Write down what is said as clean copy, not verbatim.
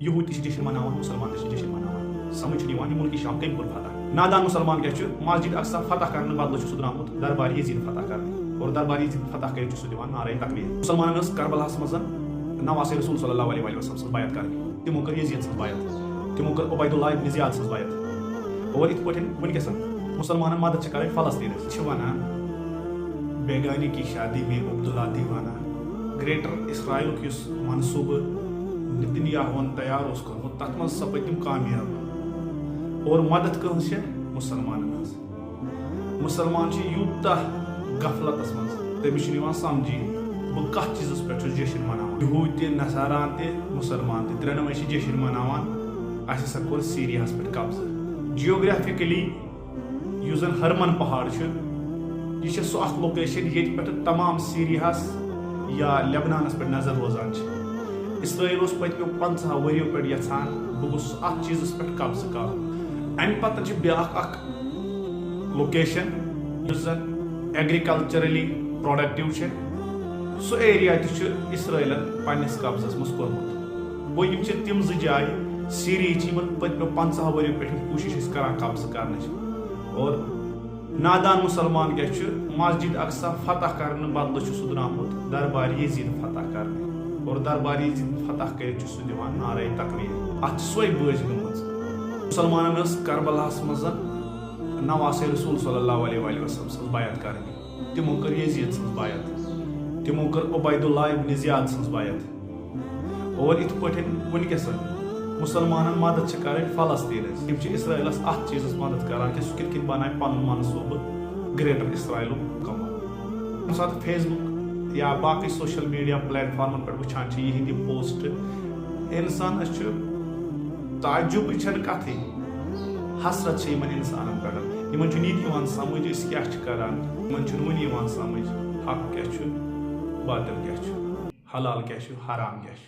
یہود تہ جشن مناوان مسلمان تہ جشن مناوان سمجھ چھُنہٕ یِوان یہِ مُلکہِ شام کٔمۍ کوٚر فتح نادان مسلمان کیٛاہ چھُ مسجد اقصا فتح کرنہٕ بدلہٕ چھُ سُہ درٛامُت دربار یزید فتح کرنہِ اور دربار یزید فتح کٔرِتھ چھُ سُہ دِوان نعرے تکبیٖر مسلمانن ٲس کربلاہس منٛز نواسے رسول صلی اللہ علیہ وسلم سٕنٛز بیعت کرٕنۍ تِمو کٔر یزید سٕنٛز بیعت تِمو کٔر عبید اللہ ابن زیاد سٕنٛز بیعت اور یِتھ پٲٹھۍ وٕنکیٚس مسلمانن مدد چھِ کرٕنۍ فلسطیٖنس چھِ ونان بیگانی کی شادی میں عبداللہ دیوانہ گریٹر اسرائیلُک یُس منصوٗبہٕ نتنیاہوَن تیار اوس کوٚرمُت تتھ منٛز سپٕدۍ تِم کامیاب اور مدد کٕہٕنٛز چھِ مُسلمانن ہٕنٛز مُسلمان چھِ یوٗتاہ غفلتس منٛز تٔمِس چھُنہٕ یِوان سمجھی بہٕ کتھ چیٖزس پٮ۪ٹھ چھُس جشن مناوان یہوٗد تہِ نصاران تہِ مُسلمان تہِ ترٛٮ۪نوَے چھِ جشن مناوان اَسہِ ہسا کوٚر سیٖریاہس پٮ۪ٹھ قبضہٕ جیوگرافکلی یُس زن ہرمن پہاڑ چھُ یہ چھِ سُہ اکھ لوکیشن ییٚتہِ پٮ۪ٹھ تمام سیٖریاہس یا لیبنانس پٮ۪ٹھ نظر روزان چھِ اسرائیل اوس پٔتمیو 50 ؤرِیو پٮ۪ٹھ یژھان بہٕ گوٚژھُس اتھ چیٖزس پٮ۪ٹھ قبضہٕ کرُن امہِ پتہٕ چھِ بیٛاکھ اکھ لوکیشن یُس زن ایگرِکلچرلی پروڈکٹِو چھِ سُہ ایریا تہِ چھُ اسرائیلن پننِس قبضس منٛز کوٚرمُت گوٚو یِم چھِ تِم زٕ جایہِ سیٖریہٕچ یِمن پٔتمیو 50 ؤرِیو پٮ۪ٹھ کوٗشش ٲسۍ کران قبضہٕ کرنٕچ اور نادان مسلمان کیٛاہ چھُ مسجد اقصا فتح کرنہٕ بدلہٕ چھُ سُہ درٛامُت دربار یزید فتح کرنہِ اور دربار یزید فتح کٔرِتھ چھُ سُہ دِوان نعرے تکبیٖر اتھ چھِ سۄے بٲزۍ گٔمٕژ مسلمانن ٲس کربلاہس منٛز نواسے رسول صلی اللہ علیہ وسلم سٕنٛز بیعت کرٕنۍ تِمو کٔر یزید سٕنٛز بیعت تِمو کٔر عبید اللہ ابن زیاد سٕنٛز بیعت اور یِتھ پٲٹھۍ وٕنکیٚس مسلمانن مدد چھِ کرٕنۍ فلسطیٖنس تِم چھِ اسرائیلس اتھ چیٖزس مدد کران کہِ سُہ کِتھ کٔنۍ بنایہِ پنُن منصوٗبہٕ گریٹر اسرائیلُک مکمل ییٚمہِ ساتہٕ فیس بُک یا باقٕے سوشل میڈیا پلیٹ فارمن پٮ۪ٹھ وٕچھان چھِ یِہنٛدۍ یِم پوسٹ انسانس چھُ تعجُبٕچ چھنہٕ کتھٕے حسرت چھِ یِمن انسانن پٮ۪ٹھ یِمن چھُنہٕ یہِ تہِ یِوان سمجھ أسۍ کیٛاہ چھِ کران یِمن چھُنہٕ وُنہِ یِوان سمجھ حق کیٛاہ چھُ باطل کیٛاہ چھُ حلال کیٛاہ چھُ حرام کیٛاہ چھُ